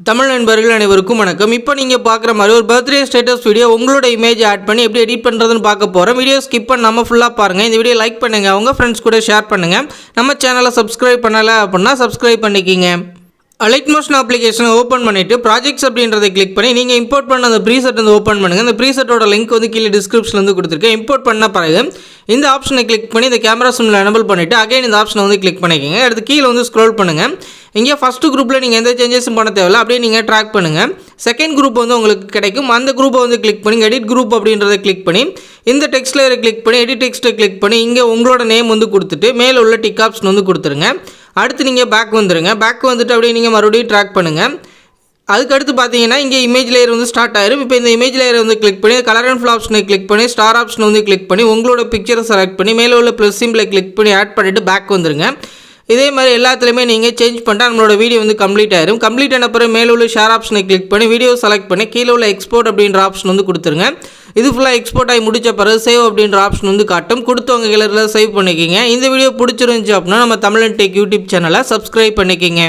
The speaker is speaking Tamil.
தமிழ் நண்பர்கள் அனைவருக்கும் வணக்கம். இப்போ நீங்கள் பார்க்குற மாதிரி ஒரு பர்த்டே ஸ்டேட்டஸ் வீடியோ உங்களோட இமேஜ் ஆட் பண்ணி எப்படி எடிட் பண்ணுறதுன்னு பார்க்க போகிறோம். வீடியோ ஸ்கிப் பண்ணாமல் ஃபுல்லாக பாருங்கள். இந்த வீடியோ லைக் பண்ணுங்கள், உங்கள் ஃப்ரெண்ட்ஸ் கூட ஷேர் பண்ணுங்கள். நம்ம சேனலை சப்ஸ்கிரைப் பண்ணலை அப்படின்னா சப்ஸ்கிரைப் பண்ணிக்கிங்க. லைட் மோஷன் அப்ளிகேஷனை ஓப்பன் பண்ணிவிட்டு ப்ராஜெக்ட்ஸ் அப்படின்றதை கிளிக் பண்ணி நீங்கள் இம்போர்ட் பண்ண அந்த ப்ரீசெட் வந்து ஓப்பன் பண்ணுங்கள். அந்த ப்ரீசெட்டோட லிங்க் வந்து கீழே டிஸ்கிரிப்ஷனில் வந்து கொடுத்துருக்கேன். இம்போர்ட் பண்ண பிறகு இந்த ஆப்ஷனை கிளிக் பண்ணி இந்த கேமரா சிம்மில் எனபிள் பண்ணிவிட்டு அகைன் இந்த ஆப்ஷனை வந்து கிளிக் பண்ணிக்கோங்க. அடுத்து கீழே வந்து ஸ்க்ரோல் பண்ணுங்கள். இங்கே ஃபஸ்ட்டு குரூப்பில் நீங்கள் எந்த சேஞ்சஸும் பண்ண தேவையில்லை, அப்படியே நீங்கள் ட்ராக் பண்ணுங்கள். செகண்ட் குரூப் வந்து உங்களுக்கு கிடைக்கும். அந்த குரூப்பை வந்து கிளிக் பண்ணி எடிட் குரூப் அப்படின்றத கிளிக் பண்ணி இந்த டெக்ஸ்ட் லேயரை கிளிக் பண்ணி எடிட் டெக்ஸ்ட்டை கிளிக் பண்ணி இங்கே உங்களோட நேம் வந்து கொடுத்துட்டு மேலே உள்ள டிக் ஆப்ஷன் வந்து கொடுத்துருங்க. அடுத்து நீங்கள் பேக் வந்துடுங்க. பேக் வந்துட்டு அப்படியே நீங்கள் மறுபடியும் ட்ராக் பண்ணுங்கள். அதுக்கடுத்து பார்த்தீங்கன்னா இங்கே இமேஜ் லேயர் வந்து ஸ்டார்ட் ஆயிரும். இப்போ இந்த இமேஜ் லேயரை வந்து கிளிக் பண்ணி கலர் அண்ட் ஃபில் ஆப்ஷனை கிளிக் பண்ணி ஸ்டார் ஆப்ஷனை வந்து கிளிக் பண்ணி உங்களோட பிக்சரை செலக்ட் பண்ணி மேலே உள்ள ப்ளஸ் சிம்பிளை கிளிக் பண்ணி ஆட் பண்ணிவிட்டு பேக் வந்துடுங்க. இதே மாதிரி எல்லாத்துலேயுமே நீங்கள் சேஞ்ச் பண்ணிட்டு நம்மளோட வீடியோ வந்து கம்ப்ளீட் ஆயிரும். கம்ப்ளீட் ஆன பிறகு மேலே உள்ள ஷேர் ஆப்ஷனை கிளிக் பண்ணி வீடியோ செலக்ட் பண்ணி கீழே உள்ள எக்ஸ்போர்ட் அப்படின்ற ஆப்ஷன் வந்து கொடுத்துருங்க. இது ஃபுல்லாக எக்ஸ்போர்ட் ஆகி முடிச்ச பிறகு சேவ் அப்படின்ற ஆப்ஷன் வந்து காட்டும். கொடுத்தவங்க கலரில் சேவ் பண்ணிக்கிங்க. இந்த வீடியோ பிடிச்சிருந்துச்சி அப்படின்னா நம்ம தமிழன் டெக் யூடியூப் சேனலை சப்ஸ்கிரைப் பண்ணிக்கிங்க.